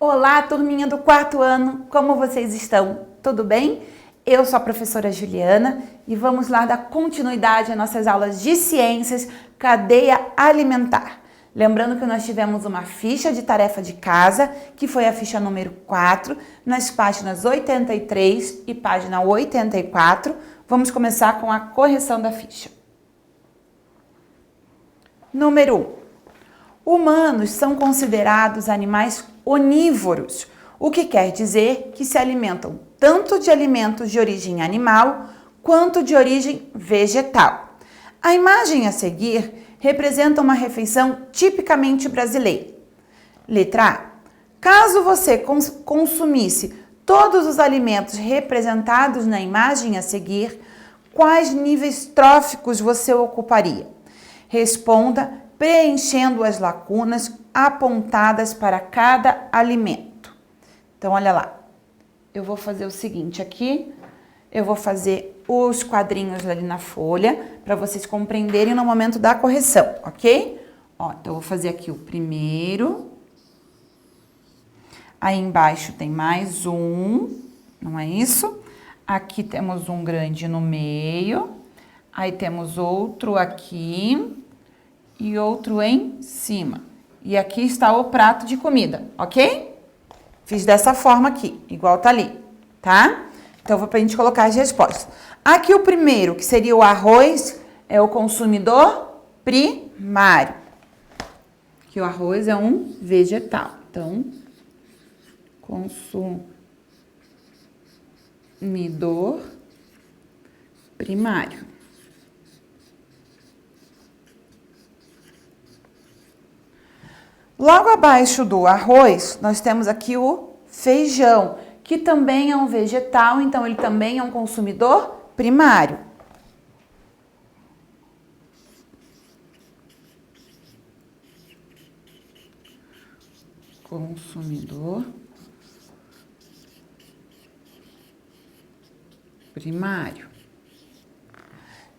Olá, turminha do quarto ano, como vocês estão? Tudo bem? Eu sou a professora Juliana e vamos lá dar continuidade às nossas aulas de ciências, cadeia alimentar. Lembrando que nós tivemos uma ficha de tarefa de casa, que foi a ficha número 4, nas páginas 83 e página 84. Vamos começar com a correção da ficha. Número 1. Humanos são considerados animais onívoros, o que quer dizer que se alimentam tanto de alimentos de origem animal quanto de origem vegetal. A imagem a seguir representa uma refeição tipicamente brasileira. Letra A. Caso você consumisse todos os alimentos representados na imagem a seguir, quais níveis tróficos você ocuparia? Responda preenchendo as lacunas apontadas para cada alimento. Então, olha lá. Eu vou fazer o seguinte aqui. Eu vou fazer os quadrinhos ali na folha para vocês compreenderem no momento da correção, ok? Ó, então, eu vou fazer aqui o primeiro. Aí embaixo tem mais um, não é isso? Aqui temos um grande no meio. Aí temos outro aqui e outro em cima. E aqui está o prato de comida, ok? Fiz dessa forma aqui, igual tá ali, tá? Então, vou pra gente colocar as respostas. Aqui o primeiro, que seria o arroz, é o consumidor primário. Que o arroz é um vegetal. Então, consumidor primário. Logo abaixo do arroz, nós temos aqui o feijão, que também é um vegetal, então ele também é um consumidor primário. Consumidor primário.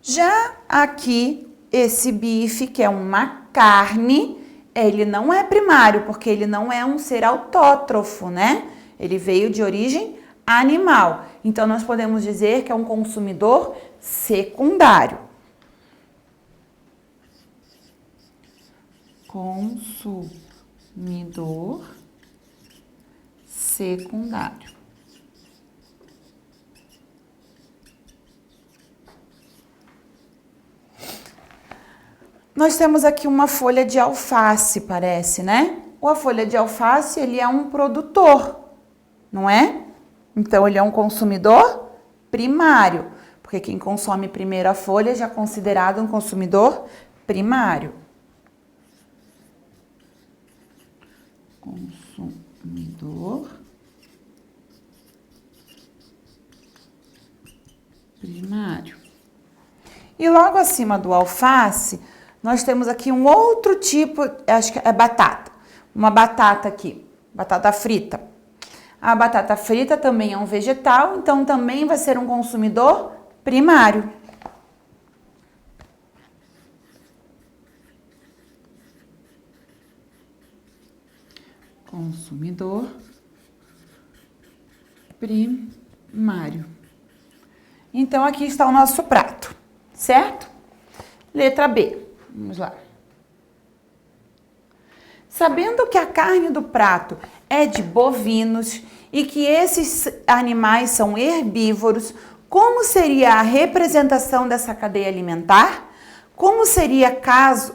Já aqui, esse bife, que é uma carne, ele não é primário, porque ele não é um ser autótrofo, né? Ele veio de origem animal. Então, nós podemos dizer que é um consumidor secundário. Consumidor secundário. Nós temos aqui uma folha de alface, parece, né? A folha de alface, ele é um produtor, não é? Então, ele é um consumidor primário, porque quem consome primeiro a folha já é considerado um consumidor primário. Consumidor primário. E logo acima do alface, nós temos aqui um outro tipo, acho que é batata. Uma batata aqui, batata frita. A batata frita também é um vegetal, então também vai ser um consumidor primário. Consumidor primário. Então, aqui está o nosso prato, certo? Letra B. Vamos lá. Sabendo que a carne do prato é de bovinos e que esses animais são herbívoros, como seria a representação dessa cadeia alimentar? Como seria caso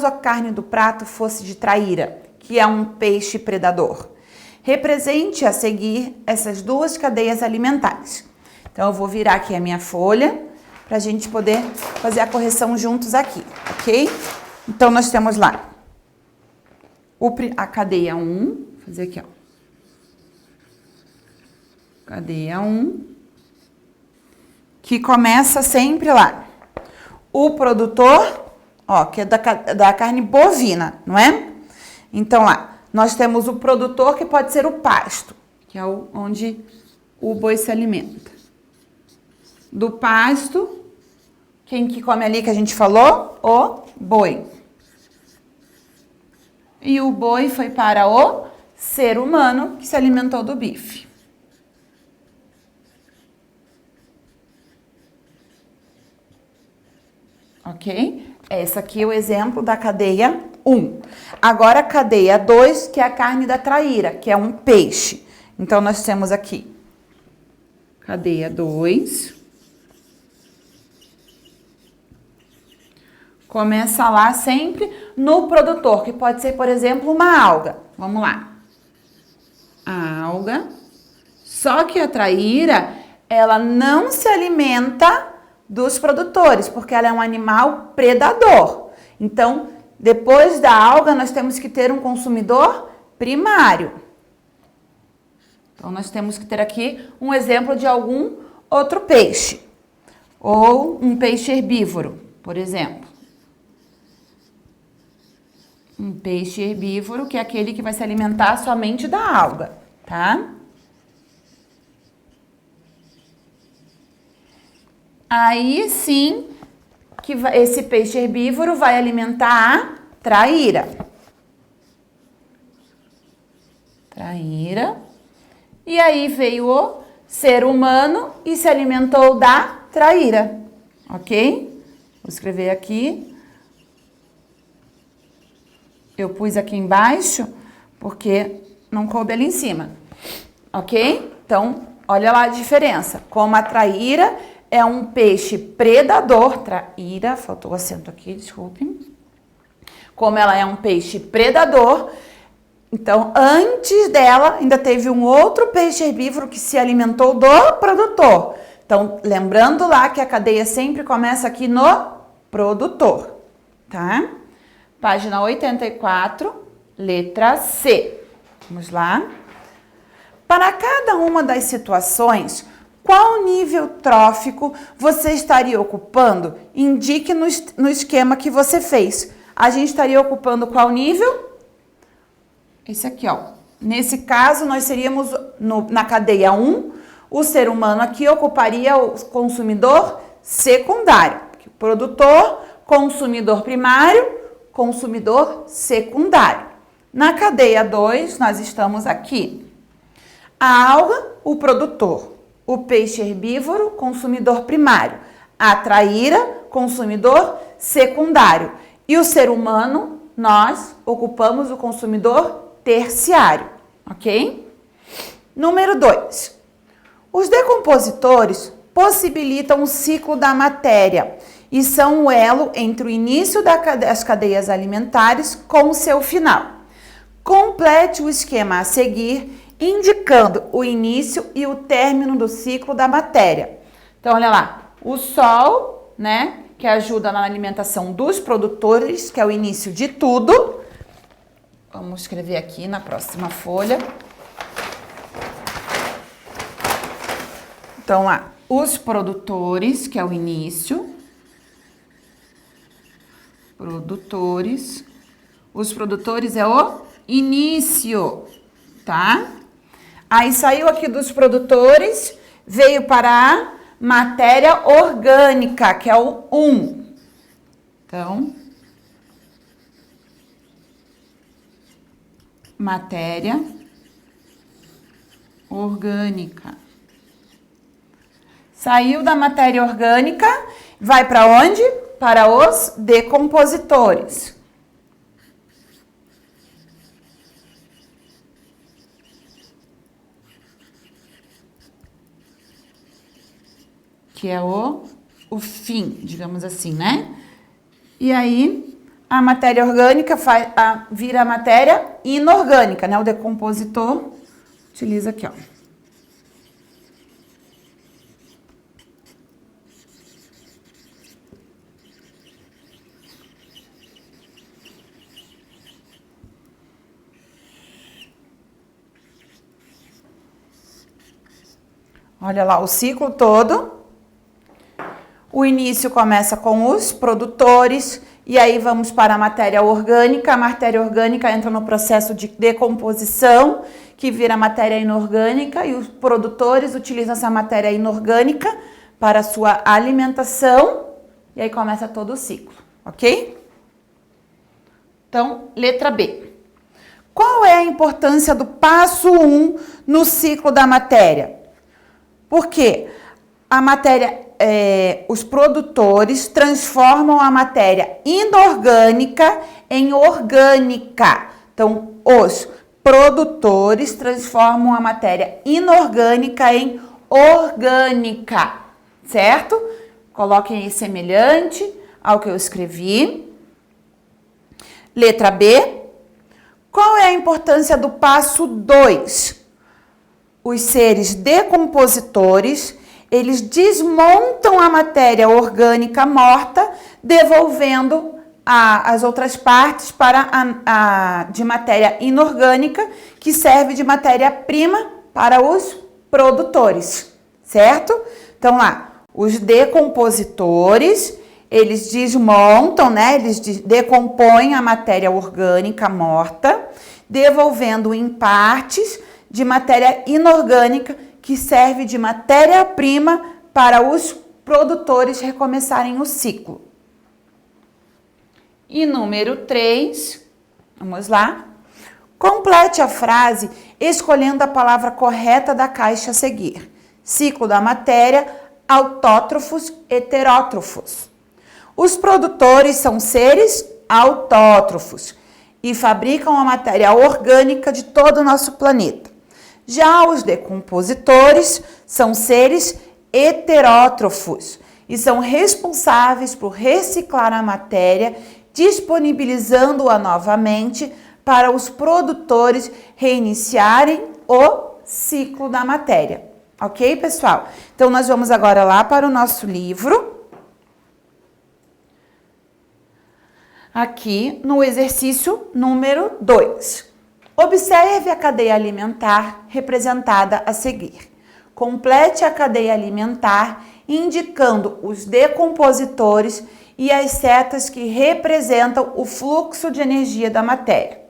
a carne do prato fosse de traíra, que é um peixe predador? Represente a seguir essas duas cadeias alimentares. Então, eu vou virar aqui a minha folha para a gente poder fazer a correção juntos aqui, ok? Então, nós temos lá a cadeia 1, vou fazer aqui, ó. Cadeia 1, que começa sempre lá. O produtor, ó, que é da carne bovina, não é? Então, lá, nós temos o produtor, que pode ser o pasto, que é onde o boi se alimenta. Do pasto, quem que come ali que a gente falou? O boi. E o boi foi para o ser humano que se alimentou do bife. Ok? Esse aqui é o exemplo da cadeia 1. Agora a cadeia 2, que é a carne da traíra, que é um peixe. Então, nós temos aqui cadeia 2. Começa lá sempre no produtor, que pode ser, por exemplo, uma alga. Vamos lá. A alga. Só que a traíra, ela não se alimenta dos produtores, porque ela é um animal predador. Então, depois da alga, nós temos que ter um consumidor primário. Então, nós temos que ter aqui um exemplo de algum outro peixe. Ou um peixe herbívoro, por exemplo. Um peixe herbívoro, que é aquele que vai se alimentar somente da alga, tá? Aí sim, que esse peixe herbívoro vai alimentar a traíra. Traíra. E aí veio o ser humano e se alimentou da traíra, ok? Vou escrever aqui. Eu pus aqui embaixo porque não coube ali em cima, ok? Então, olha lá a diferença. Como a traíra é um peixe predador, traíra, faltou o acento aqui, desculpem. Como ela é um peixe predador, então antes dela ainda teve um outro peixe herbívoro que se alimentou do produtor. Então, lembrando lá que a cadeia sempre começa aqui no produtor, tá? Página 84, letra C. Vamos lá. Para cada uma das situações, qual nível trófico você estaria ocupando? Indique no esquema que você fez. A gente estaria ocupando qual nível? Esse aqui, ó. Nesse caso, nós seríamos na cadeia 1, o ser humano aqui ocuparia o consumidor secundário. Produtor, consumidor primário, consumidor secundário. Na cadeia 2, nós estamos aqui. A alga, o produtor. O peixe herbívoro, consumidor primário. A traíra, consumidor secundário. E o ser humano, nós ocupamos o consumidor terciário, ok? Número 2. Os decompositores possibilitam o ciclo da matéria e são o elo entre o início das cadeias alimentares com o seu final. Complete o esquema a seguir, indicando o início e o término do ciclo da matéria. Então, olha lá, o sol, né, que ajuda na alimentação dos produtores, que é o início de tudo. Vamos escrever aqui na próxima folha. Então, lá, os produtores, que é o início. Produtores. Os produtores é o início, tá? Aí saiu aqui dos produtores, veio para a matéria orgânica, que é o 1. Então, matéria orgânica. Saiu da matéria orgânica, vai para onde? Para os decompositores. Que é o fim, digamos assim, né? E aí, a matéria orgânica vira a matéria inorgânica, né? O decompositor utiliza aqui, ó. Olha lá o ciclo todo. O início começa com os produtores e aí vamos para a matéria orgânica. A matéria orgânica entra no processo de decomposição, que vira matéria inorgânica, e os produtores utilizam essa matéria inorgânica para a sua alimentação e aí começa todo o ciclo, ok? Então, letra B. Qual é a importância do passo 1 no ciclo da matéria? Porque a matéria, os produtores transformam a matéria inorgânica em orgânica. Então, os produtores transformam a matéria inorgânica em orgânica, certo? Coloquem aí semelhante ao que eu escrevi. Letra B. Qual é a importância do passo 2? Os seres decompositores, eles desmontam a matéria orgânica morta, devolvendo as outras partes de matéria inorgânica, que serve de matéria-prima para os produtores, certo? Então, lá, os decompositores, eles desmontam, né? Eles decompõem a matéria orgânica morta, devolvendo em partes de matéria inorgânica, que serve de matéria-prima para os produtores recomeçarem o ciclo. E número 3, vamos lá. Complete a frase escolhendo a palavra correta da caixa a seguir. Ciclo da matéria, autótrofos, heterótrofos. Os produtores são seres autótrofos e fabricam a matéria orgânica de todo o nosso planeta. Já os decompositores são seres heterótrofos e são responsáveis por reciclar a matéria, disponibilizando-a novamente para os produtores reiniciarem o ciclo da matéria. Ok, pessoal? Então, nós vamos agora lá para o nosso livro. Aqui no exercício número 2. Observe a cadeia alimentar representada a seguir. Complete a cadeia alimentar indicando os decompositores e as setas que representam o fluxo de energia da matéria.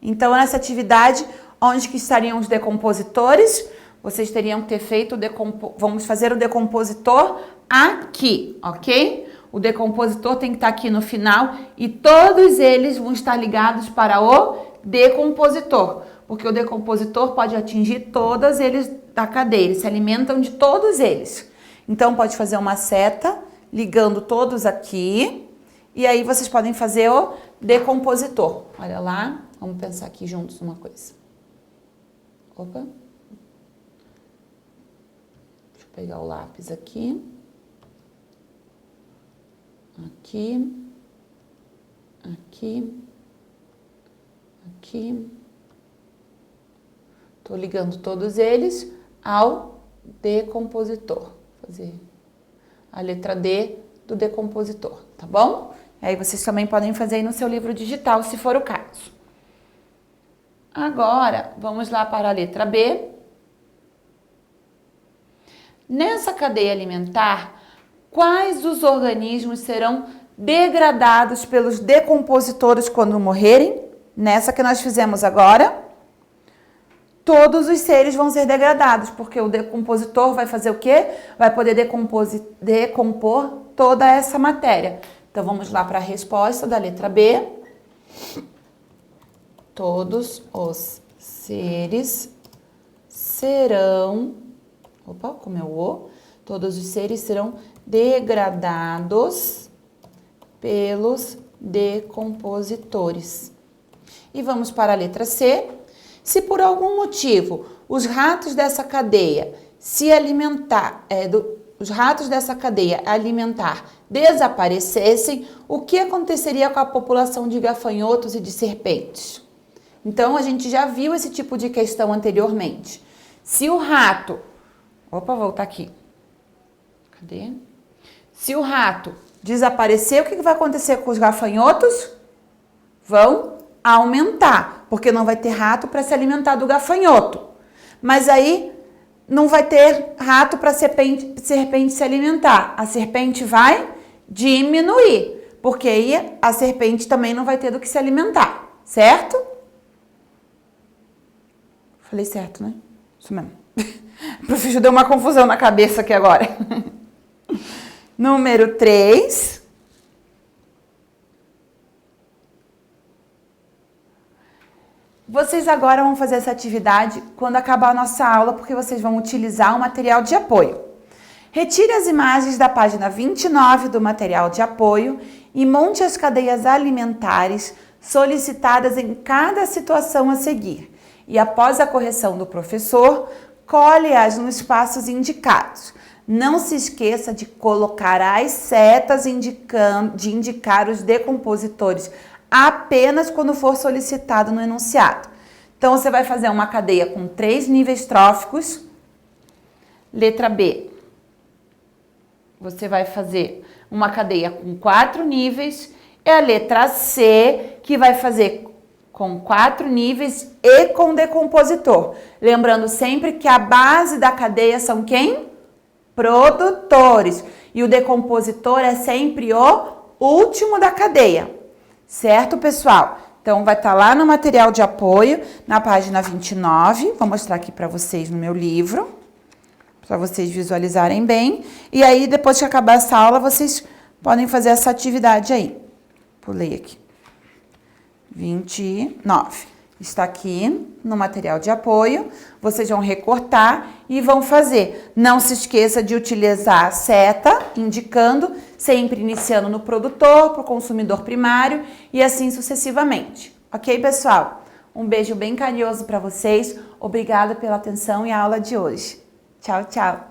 Então, nessa atividade, onde que estariam os decompositores? Vocês teriam que ter feito vamos fazer o decompositor aqui, ok? O decompositor tem que estar aqui no final e todos eles vão estar ligados para o decompositor, porque o decompositor pode atingir todos eles da cadeia, eles se alimentam de todos eles. Então, pode fazer uma seta ligando todos aqui e aí vocês podem fazer o decompositor. Olha lá, vamos pensar aqui juntos uma coisa. Opa. Deixa eu pegar o lápis aqui. Aqui, aqui, aqui. Tô ligando todos eles ao decompositor. Vou fazer a letra D do decompositor, tá bom? Aí vocês também podem fazer aí no seu livro digital, se for o caso. Agora, vamos lá para a letra B. Nessa cadeia alimentar, quais os organismos serão degradados pelos decompositores quando morrerem? Nessa que nós fizemos agora, todos os seres vão ser degradados, porque o decompositor vai fazer o quê? Vai poder decompor toda essa matéria. Então, vamos lá para a resposta da letra B. Todos os seres serão... Opa, como é o O? Todos os seres serão degradados pelos decompositores. E vamos para a letra C. Se por algum motivo os ratos dessa cadeia alimentar desaparecessem, o que aconteceria com a população de gafanhotos e de serpentes? Então, a gente já viu esse tipo de questão anteriormente. Se o rato... Opa, voltar aqui. Cadê? Se o rato desaparecer, o que vai acontecer com os gafanhotos? Vão aumentar, porque não vai ter rato para se alimentar do gafanhoto. Mas aí não vai ter rato para serpente se alimentar. A serpente vai diminuir, porque aí a serpente também não vai ter do que se alimentar, certo? Falei certo, né? Isso mesmo. O professor deu uma confusão na cabeça aqui agora. Número 3. Vocês agora vão fazer essa atividade quando acabar a nossa aula, porque vocês vão utilizar o material de apoio. Retire as imagens da página 29 do material de apoio e monte as cadeias alimentares solicitadas em cada situação a seguir. E após a correção do professor, cole-as nos espaços indicados. Não se esqueça de colocar as setas de indicar os decompositores apenas quando for solicitado no enunciado. Então, você vai fazer uma cadeia com 3 níveis tróficos. Letra B. Você vai fazer uma cadeia com 4 níveis. É a letra C, que vai fazer com 4 níveis e com decompositor. Lembrando sempre que a base da cadeia são quem? Produtores. E o decompositor é sempre o último da cadeia. Certo, pessoal? Então, vai estar lá no material de apoio, na página 29. Vou mostrar aqui para vocês no meu livro, para vocês visualizarem bem. E aí, depois que acabar essa aula, vocês podem fazer essa atividade aí. Pulei aqui. 29. Está aqui no material de apoio. Vocês vão recortar e vão fazer. Não se esqueça de utilizar a seta, indicando, sempre iniciando no produtor, para o consumidor primário e assim sucessivamente. Ok, pessoal? Um beijo bem carinhoso para vocês. Obrigada pela atenção e a aula de hoje. Tchau, tchau!